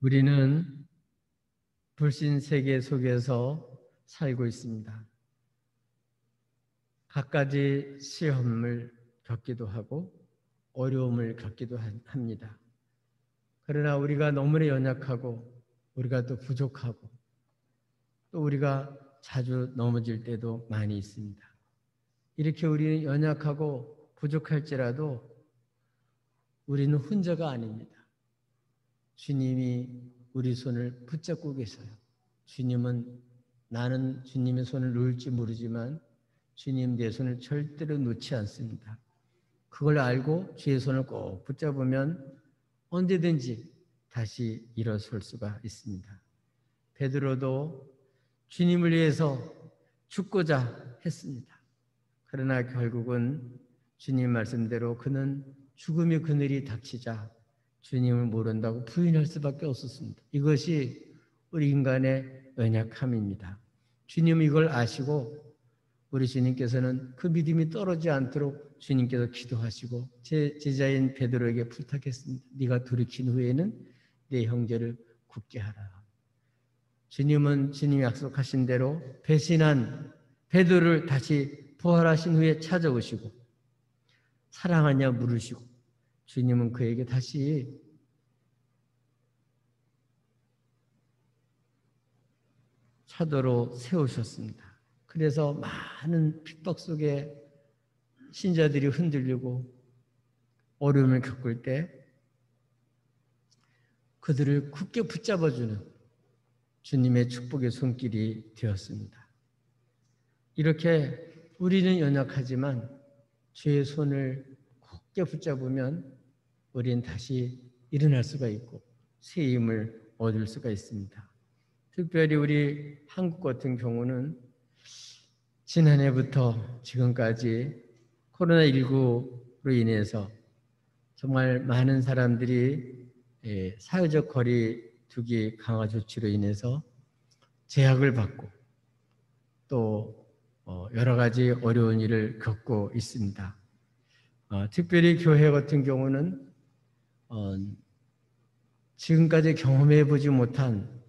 우리는 불신 세계 속에서 살고 있습니다. 갖가지 시험을 겪기도 하고 어려움을 겪기도 합니다. 그러나 우리가 너무나 연약하고 우리가 또 부족하고 또 우리가 자주 넘어질 때도 많이 있습니다. 이렇게 우리는 연약하고 부족할지라도 우리는 혼자가 아닙니다. 주님이 우리 손을 붙잡고 계셔요. 주님은 나는 주님의 손을 놓을지 모르지만 주님 내 손을 절대로 놓지 않습니다. 그걸 알고 주의 손을 꼭 붙잡으면 언제든지 다시 일어설 수가 있습니다. 베드로도 주님을 위해서 죽고자 했습니다. 그러나 결국은 주님 말씀대로 그는 죽음의 그늘이 닥치자 주님을 모른다고 부인할 수밖에 없었습니다. 이것이 우리 인간의 연약함입니다. 주님은 이걸 아시고 우리 주님께서는 그 믿음이 떨어지지 않도록 주님께서 기도하시고 제자인 베드로에게 부탁했습니다. 네가 돌이킨 후에는 내 형제를 굳게 하라. 주님은 주님이 약속하신 대로 배신한 베드로를 다시 부활하신 후에 찾아오시고 사랑하냐 물으시고 주님은 그에게 다시 사도로 세우셨습니다. 그래서 많은 핍박 속에 신자들이 흔들리고 어려움을 겪을 때 그들을 굳게 붙잡아주는 주님의 축복의 손길이 되었습니다. 이렇게 우리는 연약하지만 주의 손을 굳게 붙잡으면 우리는 다시 일어날 수가 있고 새 힘을 얻을 수가 있습니다. 특별히 우리 한국 같은 경우는 지난해부터 지금까지 코로나19로 인해서 정말 많은 사람들이 사회적 거리두기 강화 조치로 인해서 제약을 받고 또 여러 가지 어려운 일을 겪고 있습니다. 특별히 교회 같은 경우는 지금까지 경험해 보지 못한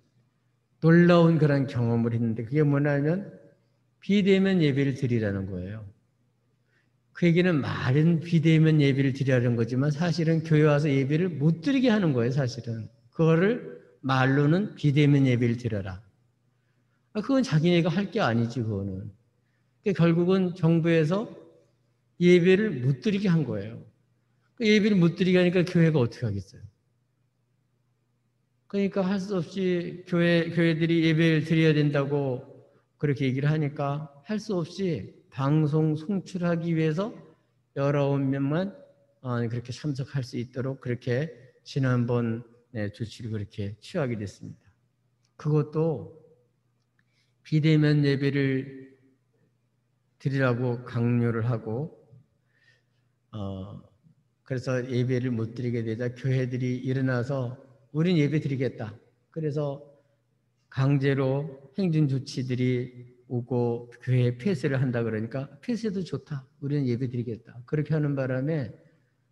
놀라운 그런 경험을 했는데 그게 뭐냐면 비대면 예배를 드리라는 거예요. 그 얘기는 말은 비대면 예배를 드리라는 거지만 사실은 교회 와서 예배를 못 드리게 하는 거예요. 사실은 그거를 말로는 비대면 예배를 드려라. 그건 자기네가 할 게 아니지. 그거는 결국은 정부에서 예배를 못 드리게 한 거예요. 예배를 못 드리게 하니까 교회가 어떻게 하겠어요? 그러니까 할 수 없이 교회들이 예배를 드려야 된다고 그렇게 얘기를 하니까 할 수 없이 방송 송출하기 위해서 19명만 그렇게 참석할 수 있도록 그렇게 지난번 조치를 그렇게 취하게 됐습니다. 그것도 비대면 예배를 드리라고 강요를 하고 그래서 예배를 못 드리게 되자 교회들이 일어나서 우린 예배 드리겠다. 그래서 강제로 행정 조치들이 오고 교회에 폐쇄를 한다 그러니까 폐쇄도 좋다. 우리는 예배 드리겠다. 그렇게 하는 바람에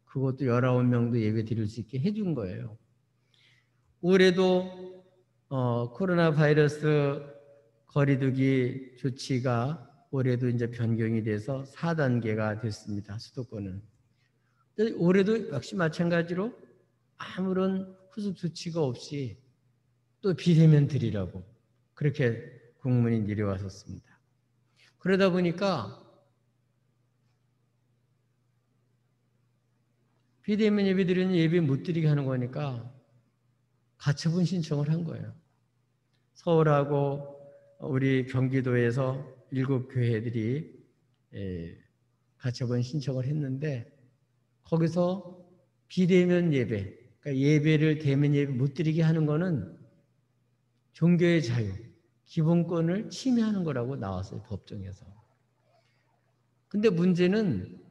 그것도 19명도 예배 드릴 수 있게 해준 거예요. 올해도 코로나 바이러스 거리두기 조치가 올해도 이제 변경이 돼서 4단계가 됐습니다. 수도권은. 올해도 역시 마찬가지로 아무런 후속 조치가 없이 또 비대면 드리라고 그렇게 공문이 내려왔었습니다. 그러다 보니까 비대면 예배 드리는 예배 못 드리게 하는 거니까 가처분 신청을 한 거예요. 서울하고 우리 경기도에서 7교회들이 가처분 신청을 했는데 거기서 비대면 예배, 그러니까 예배를 대면 예배 못 드리게 하는 거는 종교의 자유, 기본권을 침해하는 거라고 나왔어요, 법정에서. 근데 문제는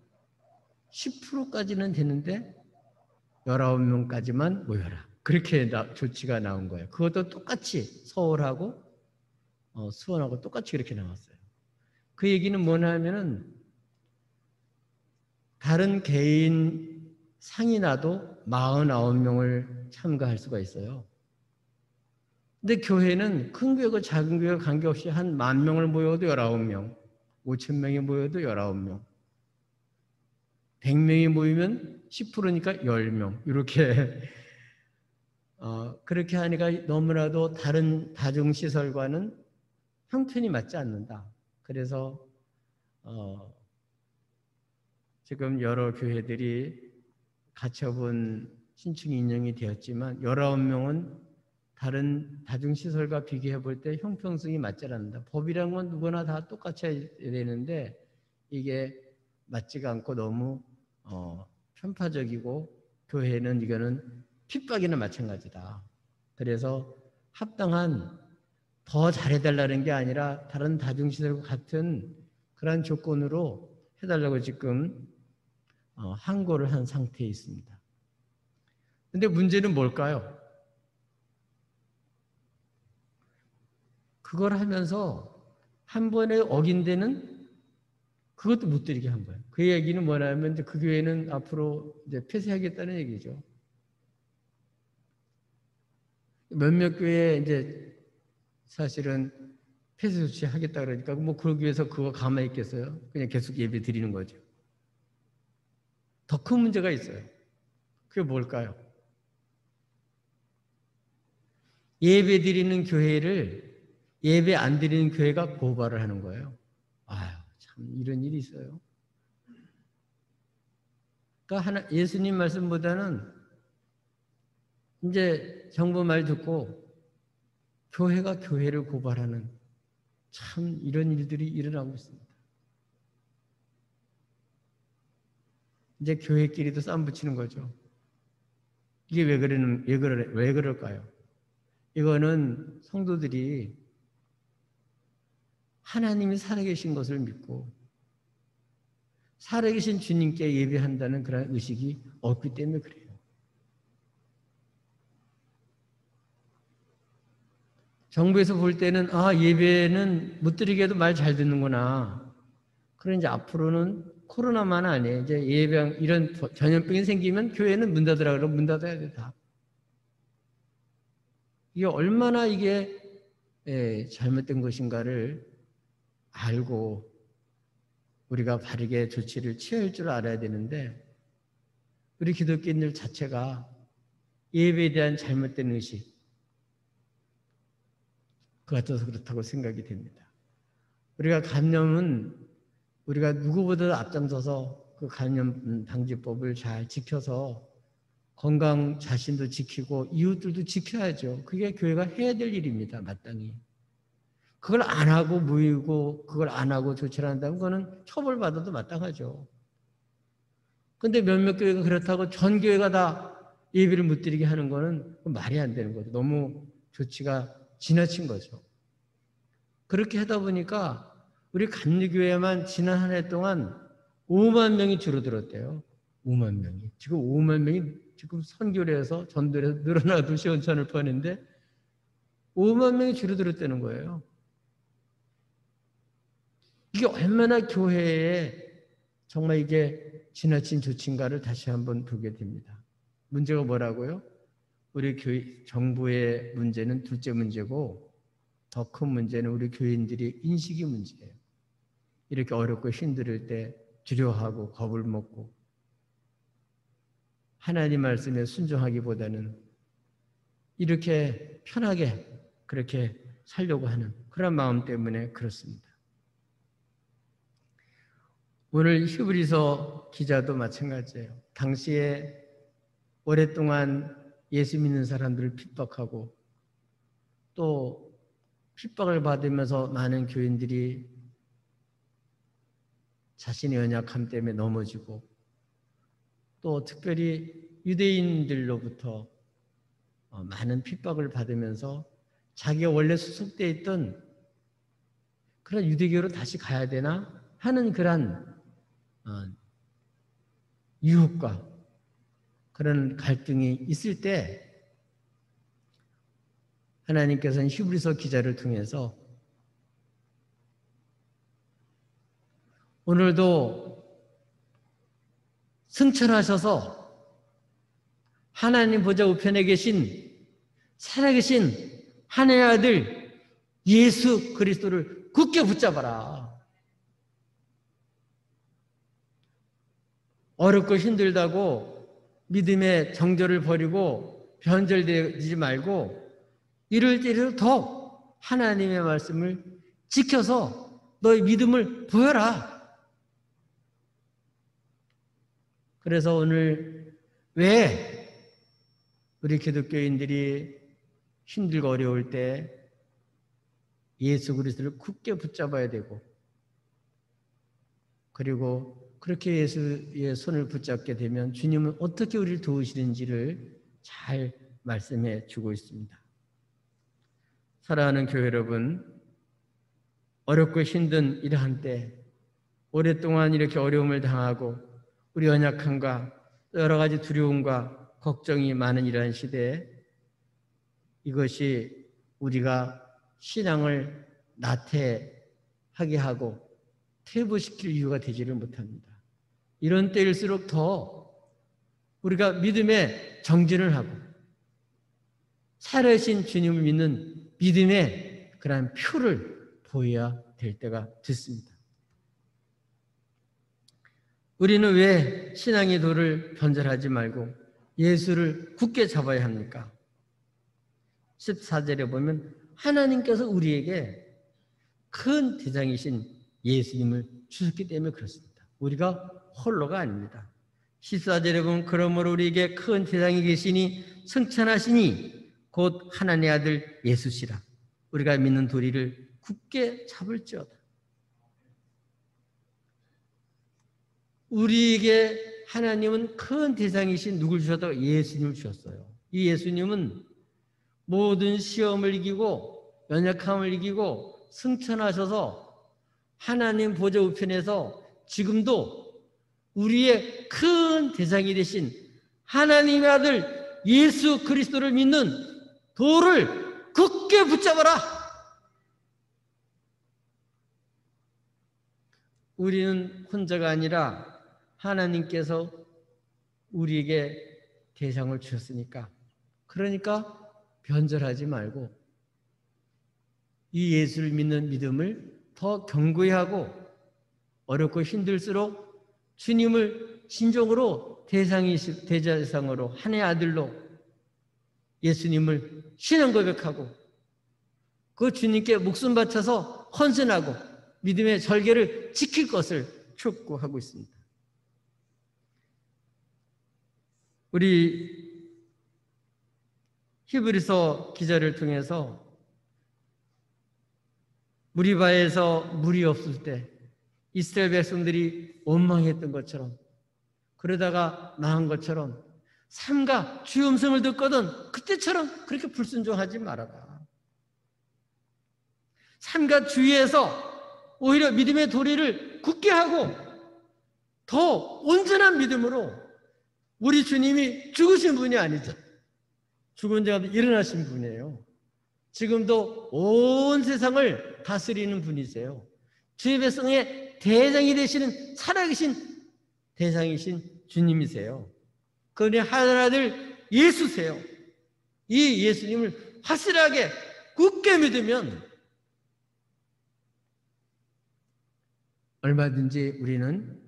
10%까지는 되는데 19명까지만 모여라. 그렇게 조치가 나온 거예요. 그것도 똑같이 서울하고 수원하고 똑같이 그렇게 나왔어요. 그 얘기는 뭐냐 하면은 다른 개인 상이 나도 49명을 참가할 수가 있어요. 근데 교회는 큰 교회고 작은 교회가 관계없이 한 10,000명을 모여도 19명, 5,000명이 모여도 19명, 100명이 모이면 10%니까 10명. 이렇게 그렇게 하니까 너무나도 다른 다중시설과는 형편이 맞지 않는다. 그래서 지금 여러 교회들이 가처분 신축 인용이 되었지만 19명은 다른 다중시설과 비교해 볼 때 형평성이 맞지 않는다. 법이란 건 누구나 다 똑같이 해야 되는데 이게 맞지가 않고 너무 편파적이고 교회는 이거는 핍박이나 마찬가지다. 그래서 합당한 더 잘해달라는 게 아니라 다른 다중시설과 같은 그런 조건으로 해달라고 지금 항고를 한 상태에 있습니다. 근데 문제는 뭘까요? 그걸 하면서 한 번에 어긴 데는 그것도 못 드리게 한 거예요. 그 얘기는 뭐냐면 그 교회는 앞으로 이제 폐쇄하겠다는 얘기죠. 몇몇 교회에 이제 사실은 폐쇄 조치하겠다 그러니까 뭐 그러기 위해서 그거 가만히 있겠어요? 그냥 계속 예배 드리는 거죠. 더 큰 문제가 있어요. 그게 뭘까요? 예배 드리는 교회를 예배 안 드리는 교회가 고발을 하는 거예요. 아유, 참 이런 일이 있어요. 그러니까 예수님 말씀보다는 이제 정부 말 듣고 교회가 교회를 고발하는 참 이런 일들이 일어나고 있습니다. 이제 교회끼리도 싸움 붙이는 거죠. 이게 왜 그럴까요? 이거는 성도들이 하나님이 살아계신 것을 믿고 살아계신 주님께 예배한다는 그런 의식이 없기 때문에 그래요. 정부에서 볼 때는 예배는 못 드리게 해도 말 잘 듣는구나. 그럼 이제 앞으로는 코로나만 아니에요. 이제 예배랑 이런 전염병이 생기면 교회는 문 닫으라 그러면 문 닫아야 돼 다. 이게 얼마나 이게 잘못된 것인가를 알고 우리가 바르게 조치를 취할 줄 알아야 되는데 우리 기독교인들 자체가 예배에 대한 잘못된 의식 그 같아서 그렇다고 생각이 됩니다. 우리가 감염은 우리가 누구보다도 앞장서서 그 감염 방지법을 잘 지켜서 건강 자신도 지키고 이웃들도 지켜야죠. 그게 교회가 해야 될 일입니다. 마땅히. 그걸 안 하고 무의고 그걸 안 하고 조치를 한다면 그거는 처벌받아도 마땅하죠. 그런데 몇몇 교회가 그렇다고 전 교회가 다 예배를 못 드리게 하는 거는 말이 안 되는 거죠. 너무 조치가 지나친 거죠. 그렇게 하다 보니까 우리 감리교회만 지난 한 해 동안 5만 명이 줄어들었대요. 5만 명이. 지금 5만 명이 지금 선교를 해서 전도를 해서 늘어나도 시원찮을 뻔했는데 5만 명이 줄어들었다는 거예요. 이게 얼마나 교회에 정말 이게 지나친 조치인가를 다시 한번 보게 됩니다. 문제가 뭐라고요? 우리 교회, 정부의 문제는 둘째 문제고 더 큰 문제는 우리 교인들의 인식이 문제예요. 이렇게 어렵고 힘들 때 두려워하고 겁을 먹고 하나님 말씀에 순종하기보다는 이렇게 편하게 그렇게 살려고 하는 그런 마음 때문에 그렇습니다. 오늘 히브리서 기자도 마찬가지예요. 당시에 오랫동안 예수 믿는 사람들을 핍박하고 또 핍박을 받으면서 많은 교인들이 자신의 연약함 때문에 넘어지고 또 특별히 유대인들로부터 많은 핍박을 받으면서 자기가 원래 소속되어 있던 그런 유대교로 다시 가야 되나 하는 그런 유혹과 그런 갈등이 있을 때 하나님께서는 히브리서 기자를 통해서 오늘도 승천하셔서 하나님 보좌 우편에 계신 살아계신 하나님의 아들 예수 그리스도를 굳게 붙잡아라. 어렵고 힘들다고 믿음의 정절을 버리고 변절되지 말고 이럴 때라도 더 하나님의 말씀을 지켜서 너의 믿음을 보여라. 그래서 오늘 왜 우리 기독교인들이 힘들고 어려울 때 예수 그리스도를 굳게 붙잡아야 되고, 그리고 그렇게 예수의 손을 붙잡게 되면 주님은 어떻게 우리를 도우시는지를 잘 말씀해 주고 있습니다. 사랑하는 교회 여러분, 어렵고 힘든 이러한 때, 오랫동안 이렇게 어려움을 당하고 우리 연약함과 여러 가지 두려움과 걱정이 많은 이러한 시대에 이것이 우리가 신앙을 나태하게 하고 퇴보시킬 이유가 되지를 못합니다. 이런 때일수록 더 우리가 믿음의 정진을 하고 살아계신 주님을 믿는 믿음의 그러한 표를 보여야 될 때가 됐습니다. 우리는 왜 신앙의 도를 변절하지 말고 예수를 굳게 잡아야 합니까? 14절에 보면 하나님께서 우리에게 큰 대장이신 예수님을 주셨기 때문에 그렇습니다. 우리가 홀로가 아닙니다. 14절에 보면 그러므로 우리에게 큰 대장이 계시니 승천하시니 곧 하나님의 아들 예수시라. 우리가 믿는 도리를 굳게 잡을지어다. 우리에게 하나님은 큰 대상이신 누굴 주셨다고? 예수님을 주셨어요. 이 예수님은 모든 시험을 이기고 연약함을 이기고 승천하셔서 하나님 보좌 우편에서 지금도 우리의 큰 대상이 되신 하나님의 아들 예수 그리스도를 믿는 도를 굳게 붙잡아라. 우리는 혼자가 아니라 하나님께서 우리에게 대상을 주셨으니까, 그러니까 변절하지 말고 이 예수를 믿는 믿음을 더 견고히 하고 어렵고 힘들수록 주님을 진정으로 대제사장으로 하나님의 아들로 예수님을 신앙 고백하고 그 주님께 목숨 바쳐서 헌신하고 믿음의 절개를 지킬 것을 촉구하고 있습니다. 우리 히브리서 기자를 통해서 무리바에서 물이 없을 때 이스라엘 백성들이 원망했던 것처럼, 그러다가 망한 것처럼 삼가 주의 음성을 듣거든 그때처럼 그렇게 불순종하지 말아라. 삼가 주위에서 오히려 믿음의 도리를 굳게 하고 더 온전한 믿음으로, 우리 주님이 죽으신 분이 아니죠. 죽은 자 가운데 일어나신 분이에요. 지금도 온 세상을 다스리는 분이세요. 주의 백성의 대장이 되시는 살아계신 대장이신 주님이세요. 그분이 하나님 예수세요. 이 예수님을 확실하게 굳게 믿으면 얼마든지 우리는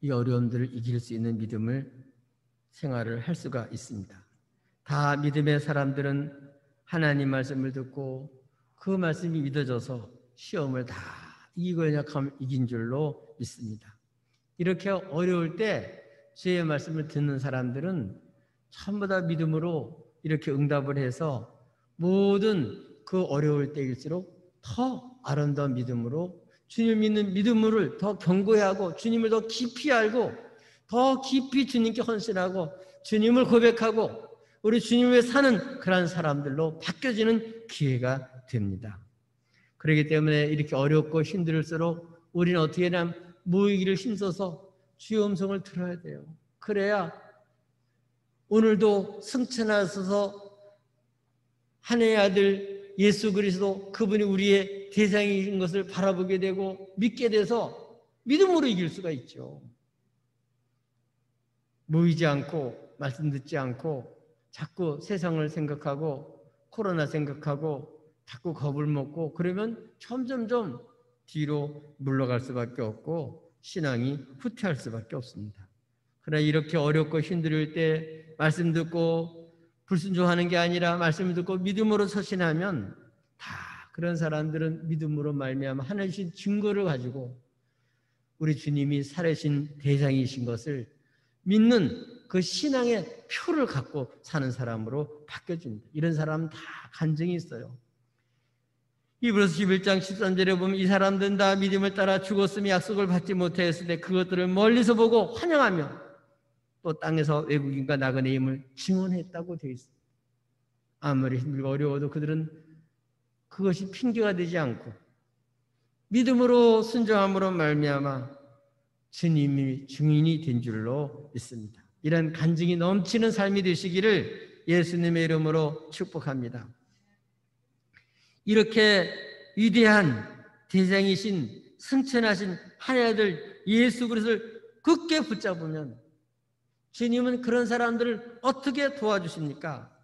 이 어려움들을 이길 수 있는 믿음을 생활을 할 수가 있습니다. 다 믿음의 사람들은 하나님 말씀을 듣고 그 말씀이 믿어져서 시험을 다 이기고 연약함을 이긴 줄로 믿습니다. 이렇게 어려울 때 주의 말씀을 듣는 사람들은 전부 다 믿음으로 이렇게 응답을 해서 모든 그 어려울 때일수록 더 아름다운 믿음으로 주님을 믿는 믿음을 더 견고히 하고 주님을 더 깊이 알고 더 깊이 주님께 헌신하고 주님을 고백하고 우리 주님을 위해 사는 그런 사람들로 바뀌어지는 기회가 됩니다. 그렇기 때문에 이렇게 어렵고 힘들수록 우리는 어떻게 하냐면 모이기를 힘써서 주의 음성을 들어야 돼요. 그래야 오늘도 승천하셔서 하나님의 아들 예수 그리스도, 그분이 우리의 대상인 것을 바라보게 되고 믿게 돼서 믿음으로 이길 수가 있죠. 모이지 않고 말씀 듣지 않고 자꾸 세상을 생각하고 코로나 생각하고 자꾸 겁을 먹고 그러면 점점점 뒤로 물러갈 수밖에 없고 신앙이 후퇴할 수밖에 없습니다. 그러나 이렇게 어렵고 힘들 때 말씀 듣고 불순종하는 게 아니라 말씀 듣고 믿음으로 서신하면 다 그런 사람들은 믿음으로 말미암아 하나님 증거를 가지고 우리 주님이 살아신 대장이신 것을 믿는 그 신앙의 표를 갖고 사는 사람으로 바뀌어집니다. 이런 사람은 다 간증이 있어요. 히브리서 11장 13절에 보면 이 사람들은 다 믿음을 따라 죽었으며 약속을 받지 못하였을 때 그것들을 멀리서 보고 환영하며 또 땅에서 외국인과 나그네임을 증언했다고 되어 있습니다. 아무리 힘들고 어려워도 그들은 그것이 핑계가 되지 않고 믿음으로 순종함으로 말미암아 주님이 증인이 된 줄로 믿습니다. 이런 간증이 넘치는 삶이 되시기를 예수님의 이름으로 축복합니다. 이렇게 위대한 대장이신 승천하신 하나님의 아들 예수 그리스도를 굳게 붙잡으면 주님은 그런 사람들을 어떻게 도와주십니까?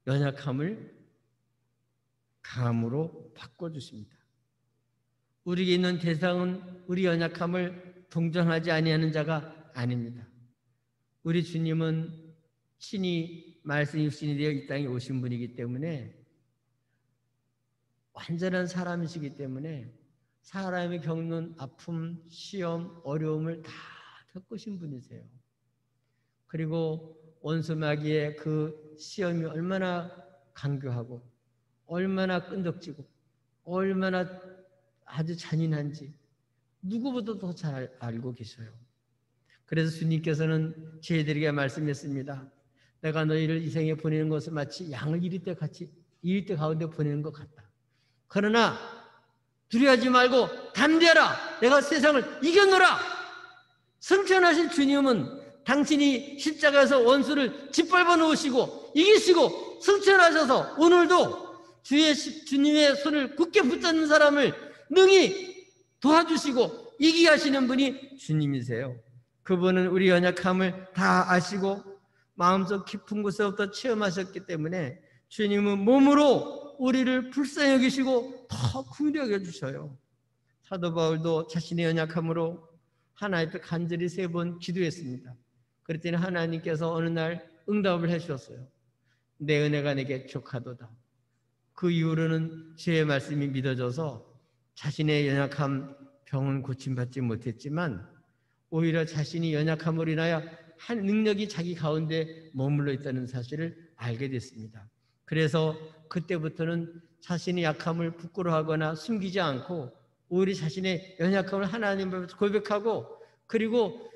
연약함을 강함으로 바꿔주십니다. 우리에게 있는 대상은 우리 연약함을 동정하지 아니하는 자가 아닙니다. 우리 주님은 친히 말씀 육신이 되어 이 땅에 오신 분이기 때문에 완전한 사람이시기 때문에 사람이 겪는 아픔, 시험, 어려움을 다 겪으신 분이세요. 그리고 원수 마귀의 그 시험이 얼마나 간교하고 얼마나 끈덕지고 얼마나 아주 잔인한지 누구보다 더 잘 알고 계셔요. 그래서 주님께서는 저희들에게 말씀했습니다. 내가 너희를 이 생에 보내는 것은 마치 양을 이릴 때 가운데 보내는 것 같다. 그러나 두려워하지 말고 담대하라. 내가 세상을 이겼노라. 승천하신 주님은 당신이 십자가에서 원수를 짓밟아 놓으시고 이기시고 승천하셔서 오늘도 주님의 손을 굳게 붙잡는 사람을 능히 도와주시고 이기게 하시는 분이 주님이세요. 그분은 우리 연약함을 다 아시고 마음속 깊은 곳에부터 체험하셨기 때문에 주님은 몸으로 우리를 불쌍히 여기시고 더 긍휼히 여겨주셔요. 사도 바울도 자신의 연약함으로 하나님 앞에 간절히 3번 기도했습니다. 그랬더니 하나님께서 어느 날 응답을 해주셨어요. 내 은혜가 내게 족하도다. 그 이후로는 주의 말씀이 믿어져서 자신의 연약함 병은 고침받지 못했지만 오히려 자신이 연약함으로 인하여 한 능력이 자기 가운데 머물러 있다는 사실을 알게 됐습니다. 그래서 그때부터는 자신의 약함을 부끄러워하거나 숨기지 않고 오히려 자신의 연약함을 하나님 앞에 고백하고 그리고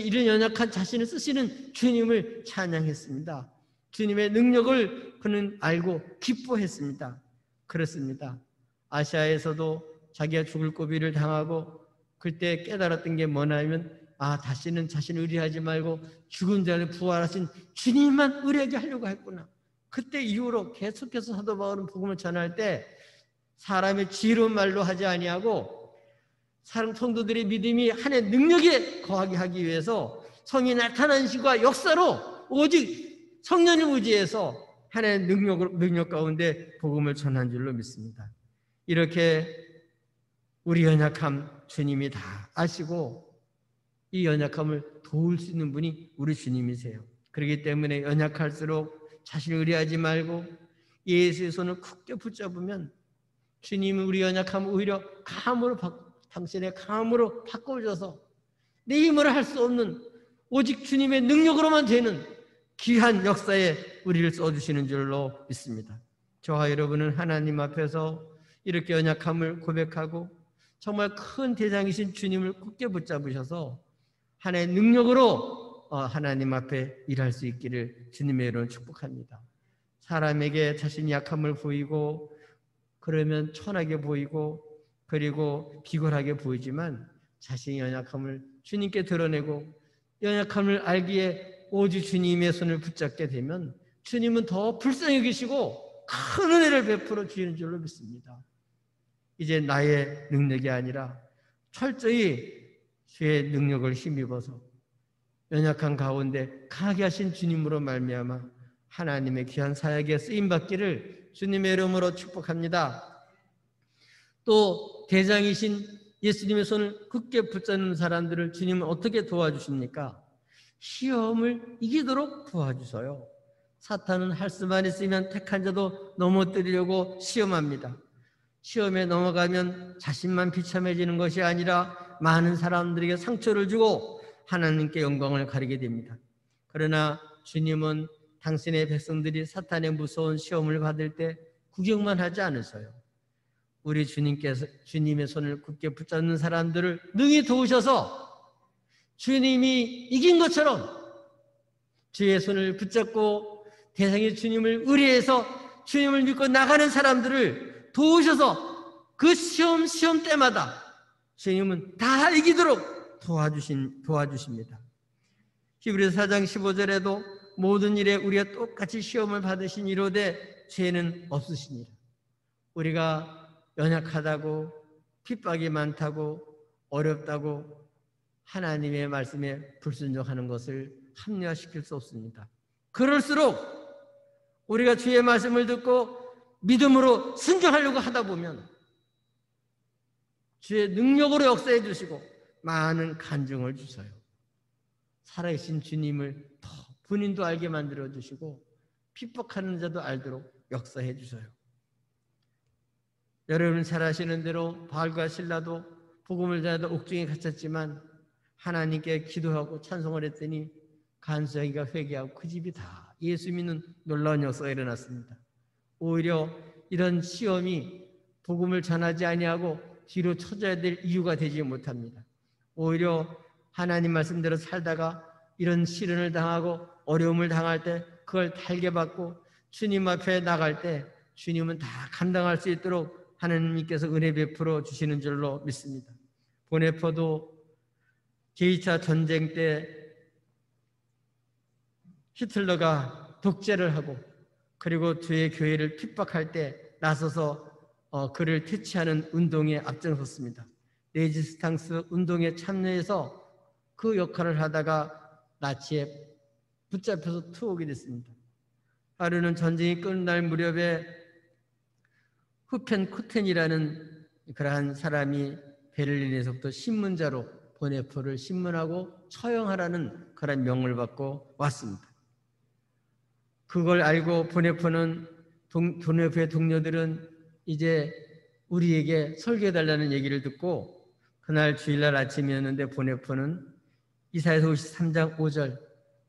이런 연약한 자신을 쓰시는 주님을 찬양했습니다. 주님의 능력을 그는 알고 기뻐했습니다. 그렇습니다. 아시아에서도 자기가 죽을 고비를 당하고 그때 깨달았던 게 뭐냐면 다시는 자신을 의뢰하지 말고 죽은 자를 부활하신 주님만 의뢰하게 하려고 했구나. 그때 이후로 계속해서 사도 바울은 복음을 전할 때 사람의 지혜로운 말로 하지 아니하고 사람 성도들의 믿음이 하나님의 능력에 거하게 하기 위해서 성이 나타난 시과 역사로 오직 성령을 의지해서 하나님의 능력 가운데 복음을 전한 줄로 믿습니다. 이렇게 우리 연약함 주님이 다 아시고 이 연약함을 도울 수 있는 분이 우리 주님이세요. 그렇기 때문에 연약할수록 자신을 의뢰하지 말고 예수의 손을 굳게 붙잡으면 주님은 우리 연약함을 오히려 당신의 강함으로 바꿔줘서 내 힘으로 할 수 없는 오직 주님의 능력으로만 되는 귀한 역사에 우리를 써주시는 줄로 믿습니다. 저와 여러분은 하나님 앞에서 이렇게 연약함을 고백하고 정말 큰 대장이신 주님을 굳게 붙잡으셔서 하나님의 능력으로 하나님 앞에 일할 수 있기를 주님의 이름으로 축복합니다. 사람에게 자신이 약함을 보이고 그러면 천하게 보이고 그리고 비굴하게 보이지만 자신의 연약함을 주님께 드러내고 연약함을 알기에 오직 주님의 손을 붙잡게 되면 주님은 더 불쌍히 여기시고 큰 은혜를 베풀어 주시는 줄로 믿습니다. 이제 나의 능력이 아니라 철저히 주의 능력을 힘입어서 연약한 가운데 강하게 하신 주님으로 말미암아 하나님의 귀한 사역에 쓰임받기를 주님의 이름으로 축복합니다. 또 대장이신 예수님의 손을 굳게 붙잡는 사람들을 주님은 어떻게 도와주십니까? 시험을 이기도록 도와주셔요. 사탄은 할 수만 있으면 택한 자도 넘어뜨리려고 시험합니다. 시험에 넘어가면 자신만 비참해지는 것이 아니라 많은 사람들에게 상처를 주고 하나님께 영광을 가리게 됩니다. 그러나 주님은 당신의 백성들이 사탄의 무서운 시험을 받을 때 구경만 하지 않으셔요. 우리 주님께서 주님의 손을 굳게 붙잡는 사람들을 능히 도우셔서 주님이 이긴 것처럼 주의 손을 붙잡고 대상의 주님을 의뢰해서 주님을 믿고 나가는 사람들을 도우셔서 그 시험 때마다 주님은 다 이기도록 도와주십니다. 히브리서 4장 15절에도 모든 일에 우리가 똑같이 시험을 받으신 이로되 죄는 없으시니라. 우리가 연약하다고 핍박이 많다고 어렵다고 하나님의 말씀에 불순종하는 것을 합리화시킬 수 없습니다. 그럴수록 우리가 주의 말씀을 듣고 믿음으로 순종하려고 하다 보면 주의 능력으로 역사해 주시고 많은 간증을 주셔요. 살아계신 주님을 더 본인도 알게 만들어 주시고 핍박하는 자도 알도록 역사해 주셔요. 여러분 잘 아시는 대로 바울과 실라도 복음을 전하다 옥중에 갇혔지만 하나님께 기도하고 찬송을 했더니 간수하기가 회개하고 그 집이 다 예수 믿는 놀라운 역사가 일어났습니다. 오히려 이런 시험이 복음을 전하지 아니하고 뒤로 쳐져야 될 이유가 되지 못합니다. 오히려 하나님 말씀대로 살다가 이런 시련을 당하고 어려움을 당할 때 그걸 달게 받고 주님 앞에 나갈 때 주님은 다 감당할 수 있도록 하나님께서 은혜 베풀어 주시는 줄로 믿습니다. 보네포도 제2차 전쟁 때 히틀러가 독재를 하고 그리고 주의 교회를 핍박할 때 나서서 그를 퇴치하는 운동에 앞장섰습니다. 레지스탕스 운동에 참여해서 그 역할을 하다가 나치에 붙잡혀서 투옥이 됐습니다. 하루는 전쟁이 끝날 무렵에 후펜 코텐이라는 그러한 사람이 베를린에서부터 신문자로 보네포를 신문하고 처형하라는 그런 명을 받고 왔습니다. 그걸 알고 보네포의 동료들은 이제 우리에게 설교해달라는 얘기를 듣고 그날 주일날 아침이었는데 보네포는 이사야서 53장 5절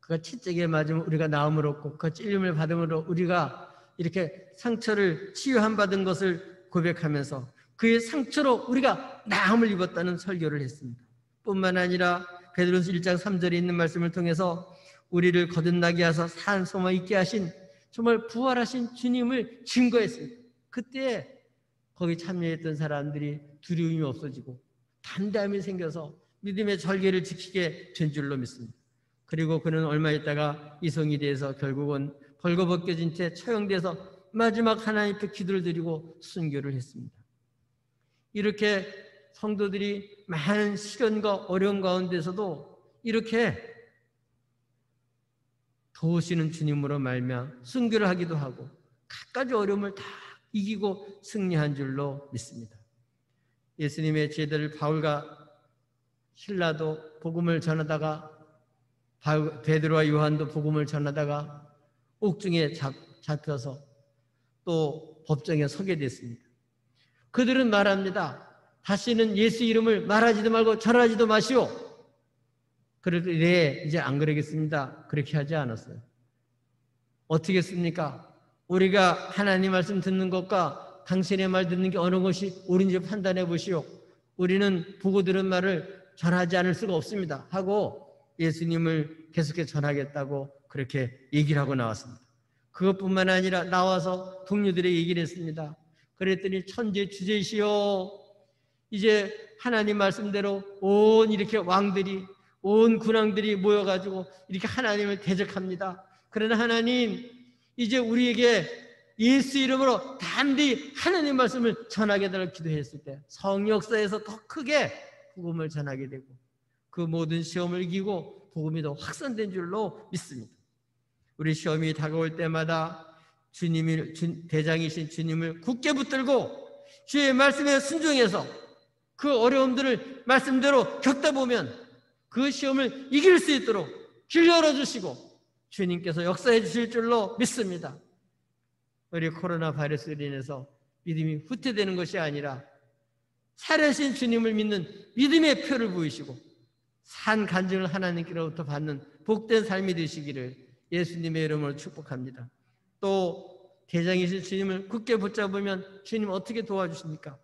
그가 채찍에 맞으면 우리가 나음을 얻고 그 찔림을 받음으로 우리가 이렇게 상처를 치유함 받은 것을 고백하면서 그의 상처로 우리가 나음을 입었다는 설교를 했습니다. 뿐만 아니라 베드로서 1장 3절에 있는 말씀을 통해서 우리를 거듭나게 하사 산 소망 있게 하신 정말 부활하신 주님을 증거했습니다. 그때 거기 참여했던 사람들이 두려움이 없어지고 담대함이 생겨서 믿음의 절개를 지키게 된 줄로 믿습니다. 그리고 그는 얼마 있다가 이송이 돼서 결국은 벌거벗겨진 채 처형돼서 마지막 하나님 앞에 기도를 드리고 순교를 했습니다. 이렇게 성도들이 많은 시련과 어려움 가운데서도 이렇게 도우시는 주님으로 말미암아 순교를 하기도 하고 갖가지 어려움을 다 이기고 승리한 줄로 믿습니다. 예수님의 제자들 바울과 실라도 복음을 전하다가 베드로와 요한도 복음을 전하다가 옥중에 잡혀서 또 법정에 서게 됐습니다. 그들은 말합니다. 다시는 예수 이름을 말하지도 말고 전하지도 마시오. 그래도 네, 이제 안 그러겠습니다. 그렇게 하지 않았어요. 어떻게 했습니까? 우리가 하나님 말씀 듣는 것과 당신의 말 듣는 게 어느 것이 옳은지 판단해 보시오. 우리는 보고 들은 말을 전하지 않을 수가 없습니다. 하고 예수님을 계속해서 전하겠다고 그렇게 얘기를 하고 나왔습니다. 그것뿐만 아니라 나와서 동료들에게 얘기를 했습니다. 그랬더니 천재 주제시오. 이제 하나님 말씀대로 온 이렇게 왕들이 온 군왕들이 모여가지고 이렇게 하나님을 대적합니다. 그러나 하나님 이제 우리에게 예수 이름으로 담대히 하나님 말씀을 전하게 해달라고 기도했을 때 성역사에서 더 크게 복음을 전하게 되고 그 모든 시험을 이기고 복음이 더 확산된 줄로 믿습니다. 우리 시험이 다가올 때마다 대장이신 주님을 굳게 붙들고 주의 말씀에 순종해서 그 어려움들을 말씀대로 겪다 보면 그 시험을 이길 수 있도록 길 열어주시고 주님께서 역사해 주실 줄로 믿습니다. 우리 코로나 바이러스로 인해서 믿음이 후퇴되는 것이 아니라 살아계신 주님을 믿는 믿음의 표를 보이시고 산 간증을 하나님께로부터 받는 복된 삶이 되시기를 예수님의 이름으로 축복합니다. 또 대장이신 주님을 굳게 붙잡으면 주님 어떻게 도와주십니까?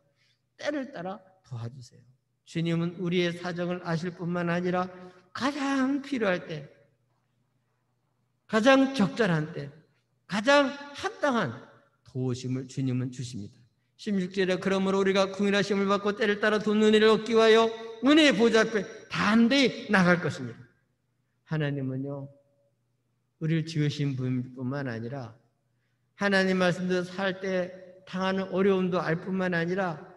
때를 따라 도와주세요. 주님은 우리의 사정을 아실 뿐만 아니라 가장 필요할 때, 가장 적절한 때, 가장 합당한 도우심을 주님은 주십니다. 16절에 그러므로 우리가 궁일하심을 받고 때를 따라 돕는 은혜를 얻기 위하여 은혜의 보좌 앞에 담대히 나갈 것입니다. 하나님은요, 우리를 지으신 분뿐만 아니라 하나님 말씀대로 살 때 당하는 어려움도 알 뿐만 아니라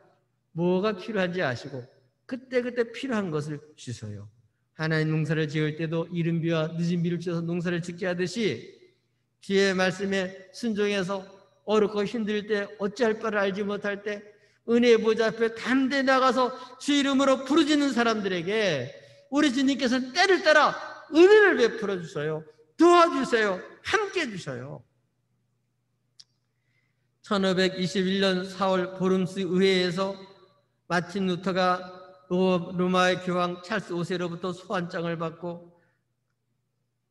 뭐가 필요한지 아시고 그때그때 필요한 것을 주셔요. 하나님 농사를 지을 때도 이른 비와 늦은 비를 주셔서 농사를 짓게 하듯이 주의 말씀에 순종해서 어렵고 힘들 때 어찌할 바를 알지 못할 때 은혜의 보좌 앞에 담대히 나가서 주 이름으로 부르짖는 사람들에게 우리 주님께서 때를 따라 은혜를 베풀어 주셔요. 도와주세요. 함께 해주셔요. 1521년 4월 보름스 의회에서 마틴 루터가 로마의 교황 찰스 5세로부터 소환장을 받고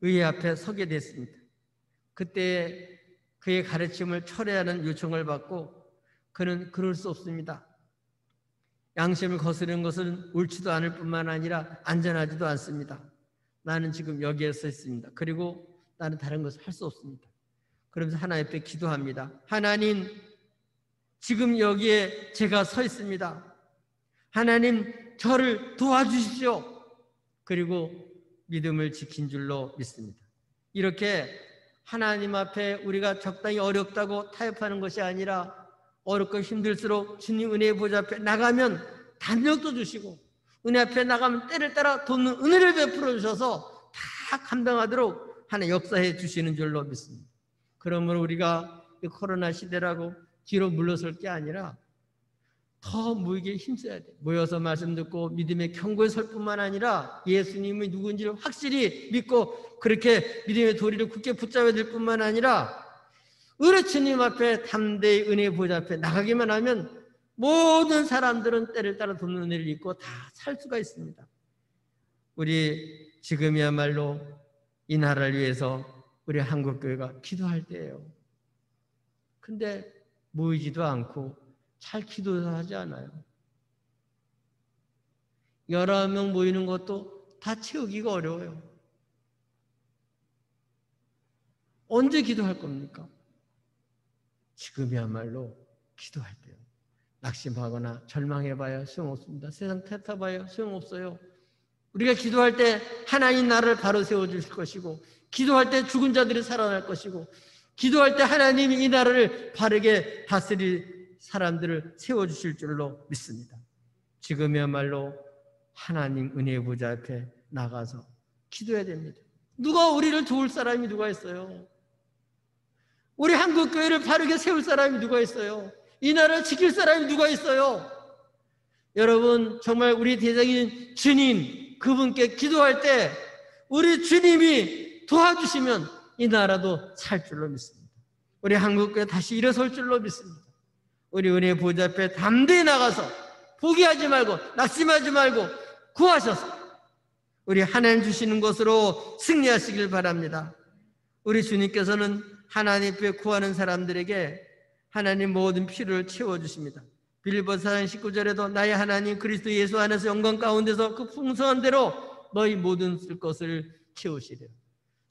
의회 앞에 서게 됐습니다. 그때 그의 가르침을 철회하는 요청을 받고 그는 그럴 수 없습니다. 양심을 거스르는 것은 옳지도 않을 뿐만 아니라 안전하지도 않습니다. 나는 지금 여기에 서 있습니다. 그리고 나는 다른 것을 할 수 없습니다. 그러면서 하나님 앞에 기도합니다. 하나님, 지금 여기에 제가 서 있습니다. 하나님, 저를 도와주십시오. 그리고 믿음을 지킨 줄로 믿습니다. 이렇게 하나님 앞에 우리가 적당히 어렵다고 타협하는 것이 아니라 어렵고 힘들수록 주님 은혜의 보좌 앞에 나가면 담력도 주시고 은혜 앞에 나가면 때를 따라 돕는 은혜를 베풀어 주셔서 다 감당하도록 하나님 역사해 주시는 줄로 믿습니다. 그러므로 우리가 이 코로나 시대라고 뒤로 물러설 게 아니라 더 모이게 힘써야 돼요. 모여서 말씀 듣고 믿음의 경고에 설 뿐만 아니라 예수님이 누군지를 확실히 믿고 그렇게 믿음의 도리를 굳게 붙잡아야 될 뿐만 아니라 우리 주님 앞에 담대히 은혜의 보좌 앞에 나가기만 하면 모든 사람들은 때를 따라 돕는 은혜를 입고 다 살 수가 있습니다. 우리 지금이야말로 이 나라를 위해서 우리 한국교회가 기도할 때예요. 근데 모이지도 않고 잘 기도도 하지 않아요. 11명 모이는 것도 다 채우기가 어려워요. 언제 기도할 겁니까? 지금이야말로 기도할 때요. 낙심하거나 절망해봐야 소용없습니다. 세상 탓해봐야 소용없어요. 우리가 기도할 때 하나님 나라를 바로 세워주실 것이고 기도할 때 죽은 자들이 살아날 것이고 기도할 때 하나님이 이 나라를 바르게 다스릴 사람들을 세워주실 줄로 믿습니다. 지금이야말로 하나님 은혜의 보좌 앞에 나가서 기도해야 됩니다. 누가 우리를 도울 사람이 누가 있어요? 우리 한국교회를 바르게 세울 사람이 누가 있어요? 이 나라를 지킬 사람이 누가 있어요? 여러분, 정말 우리 대장인 주님, 그분께 기도할 때 우리 주님이 도와주시면 이 나라도 살 줄로 믿습니다. 우리 한국교회 다시 일어설 줄로 믿습니다. 우리 은혜의 보좌 앞에 담대히 나가서 포기하지 말고 낙심하지 말고 구하셔서 우리 하나님 주시는 것으로 승리하시길 바랍니다. 우리 주님께서는 하나님 앞에 구하는 사람들에게 하나님 모든 필요를 채워주십니다. 빌립보서 4장 19절에도 나의 하나님 그리스도 예수 안에서 영광 가운데서 그 풍성한 대로 너희 모든 쓸 것을 채우시리라.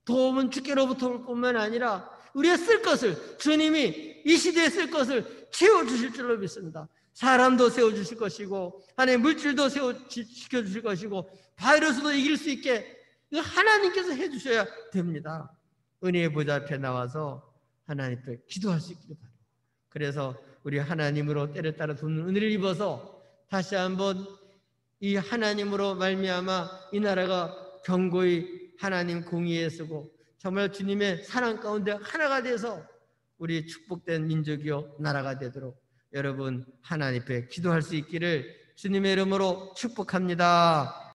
도움은 주께로부터 올 뿐만 아니라 우리가 쓸 것을 주님이 이 시대에 쓸 것을 채워주실 줄로 믿습니다. 사람도 세워주실 것이고 하나님 물질도 시켜주실 것이고 바이러스도 이길 수 있게 하나님께서 해주셔야 됩니다. 은혜의 보좌 앞에 나와서 하나님 앞에 기도할 수 있기를 바랍니다. 그래서 우리 하나님으로 때를 따라 돕는 은혜를 입어서 다시 한번 이 하나님으로 말미암아 이 나라가 견고히 하나님 공의에 서고 정말 주님의 사랑 가운데 하나가 돼서 우리 축복된 민족이요 나라가 되도록 여러분 하나님 앞에 기도할 수 있기를 주님의 이름으로 축복합니다.